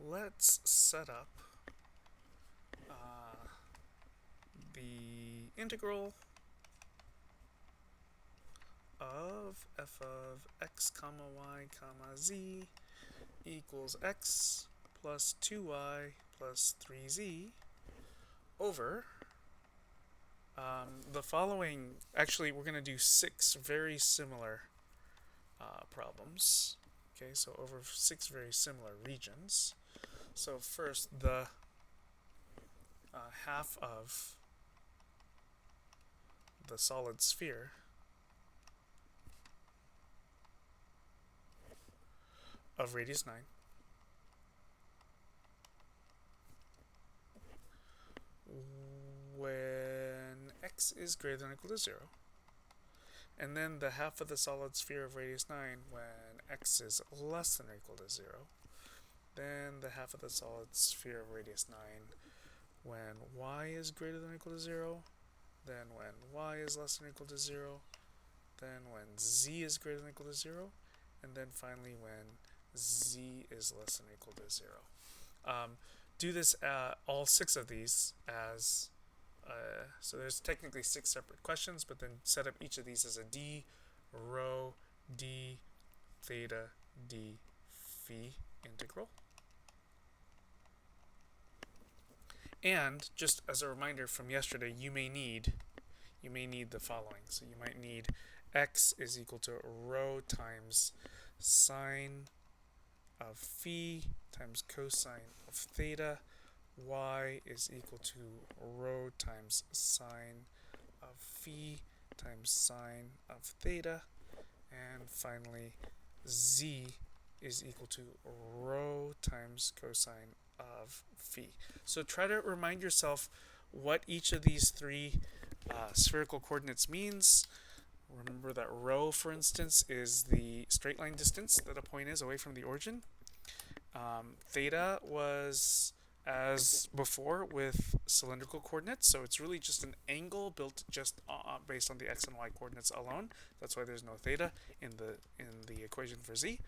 let's set up the integral of f of x comma y comma z equals x plus 2y plus 3z over the following. Actually, we're going to do 6 very similar problems. Okay, so over 6 very similar regions. So first, the half of the solid sphere of radius 9 when x is greater than or equal to 0, and then the half of the solid sphere of radius 9 when x is less than or equal to 0, then the half of the solid sphere of radius 9 when y is greater than or equal to 0, then when y is less than or equal to 0, then when z is greater than or equal to 0, and then finally when z is less than or equal to 0. Do this all 6 of these as so there's technically 6 separate questions, but then set up each of these as a d rho d theta d phi integral. And just as a reminder from yesterday, you may need the following. So you might need x is equal to rho times sine of phi times cosine of theta. Y is equal to rho times sine of phi times sine of theta. And finally, z is equal to rho times cosine of phi. So try to remind yourself what each of these 3 spherical coordinates means. Remember that rho, for instance, is the straight line distance that a point is away from the origin. Theta was as before with cylindrical coordinates, so it's really just an angle built just based on the x and y coordinates alone. That's why there's no theta in the equation for z.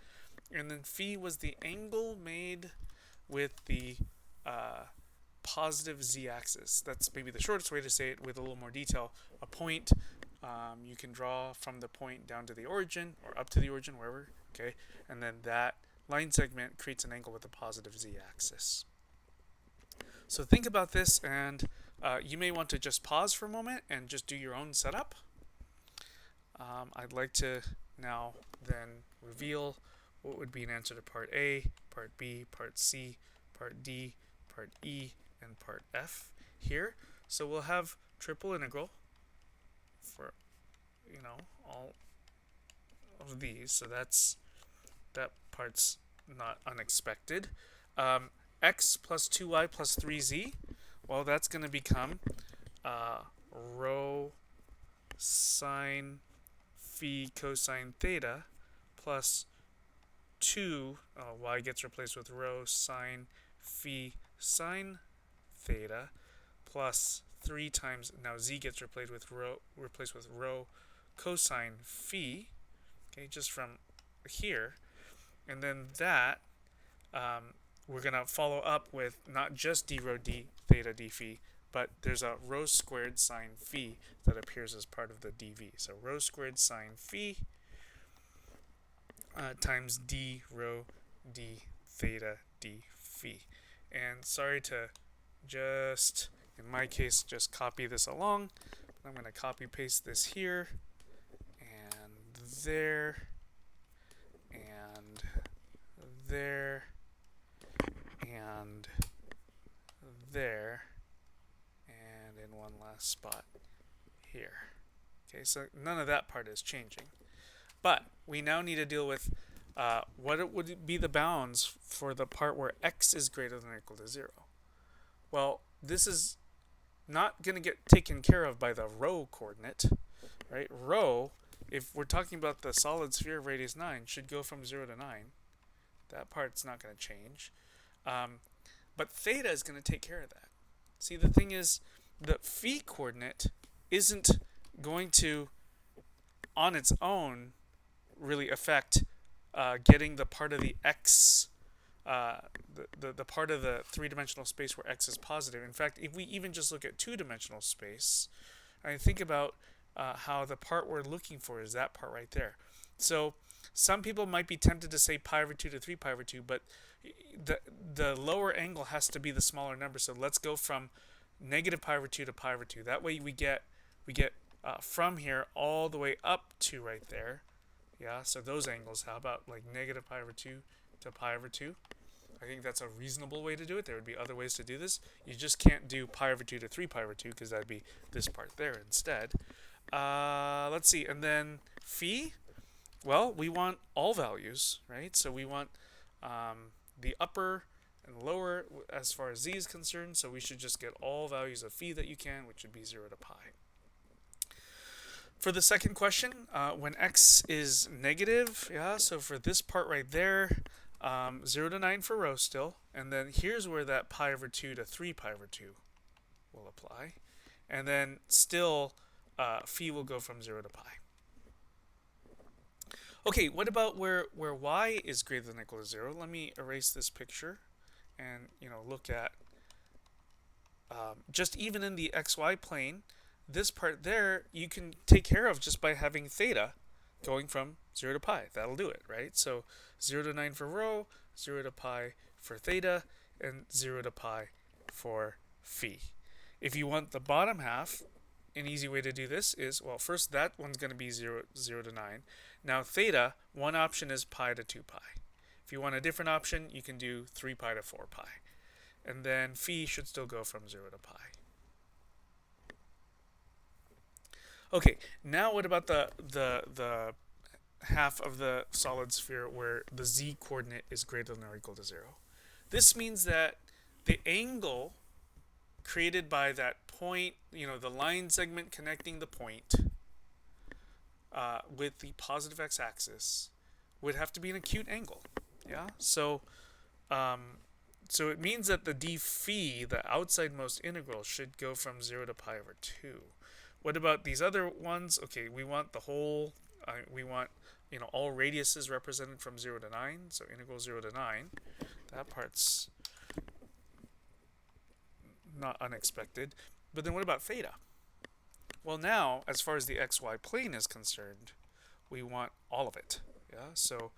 And then phi was the angle made with the positive z-axis. That's maybe the shortest way to say it with a little more detail. A point, you can draw from the point down to the origin or up to the origin, wherever. Okay, and then that line segment creates an angle with a positive z-axis. So think about this, and you may want to just pause for a moment and just do your own setup. I'd like to now then reveal what would be an answer to part A, part B, part C, part D, part E, and part F here. So we'll have triple integral for all of these. So that part's not unexpected. X plus 2y plus 3z, well, that's going to become rho sine phi cosine theta plus 2, y gets replaced with rho sine phi sine theta plus 3 times, now z gets replaced with rho cosine phi, okay, just from here. And then that we're going to follow up with not just d rho d theta d phi, but there's a rho squared sine phi that appears as part of the dv. So rho squared sine phi times d rho d theta d phi. And sorry to just, in my case, just copy this along. I'm going to copy paste this here and there and there and there and in one last spot here. Okay, so none of that part is changing. But we now need to deal with what would be the bounds for the part where x is greater than or equal to 0. Well, this is not going to get taken care of by the rho coordinate, right? Rho, if we're talking about the solid sphere of radius 9, should go from 0 to 9. That part's not going to change. But theta is going to take care of that. See, the thing is, the phi coordinate isn't going to, on its own, really affect getting the part of the x, the the part of the three-dimensional space where x is positive. In fact, if we even just look at two-dimensional space, and think about how the part we're looking for is that part right there. So some people might be tempted to say pi over 2 to 3 pi over 2, but the lower angle has to be the smaller number. So let's go from negative pi over 2 to pi over 2. That way we get from here all the way up to right there. Yeah, so those angles, how about like negative pi over 2 to pi over 2? I think that's a reasonable way to do it. There would be other ways to do this. You just can't do pi over 2 to 3 pi over 2 because that'd be this part there instead. Let's see, and then phi, well, we want all values, right? So we want the upper and lower as far as z is concerned, so we should just get all values of phi that you can, which would be 0 to pi. For the second question, when x is negative, yeah, so for this part right there, 0 to 9 for rho still, and then here's where that pi over 2 to 3 pi over 2 will apply, and then still phi will go from 0 to pi. Okay, what about where y is greater than or equal to 0? Let me erase this picture and look at just even in the xy plane, this part there you can take care of just by having theta going from 0 to pi. That'll do it, right? So 0 to 9 for rho, 0 to pi for theta, and 0 to pi for phi. If you want the bottom half, an easy way to do this is, well, first that one's going to be 0 to 9. Now theta, one option is pi to 2 pi. If you want a different option, you can do 3 pi to 4 pi. And then phi should still go from 0 to pi. Okay, now what about the half of the solid sphere where the z coordinate is greater than or equal to 0? This means that the angle created by that point, the line segment connecting the point with the positive x-axis would have to be an acute angle. Yeah, so it means that the d phi, the outsidemost integral, should go from 0 to pi over 2. What about these other ones? Okay, we want the whole, we want all radiuses represented from 0 to 9, so integral 0 to 9. That part's not unexpected. But then what about theta? Well, now, as far as the xy plane is concerned, we want all of it. Yeah, so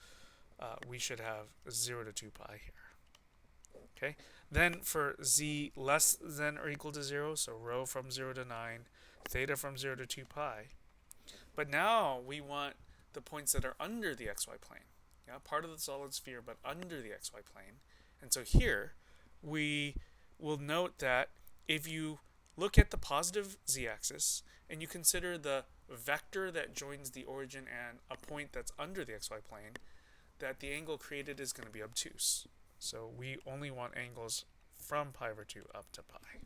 we should have 0 to 2 pi here. Okay, then for z less than or equal to 0, so rho from 0 to 9, theta from 0 to 2 pi. But now we want the points that are under the xy plane. Yeah, part of the solid sphere, but under the xy plane. And so here we will note that if you look at the positive z-axis and you consider the vector that joins the origin and a point that's under the xy plane, that the angle created is going to be obtuse. So we only want angles from pi over 2 up to pi.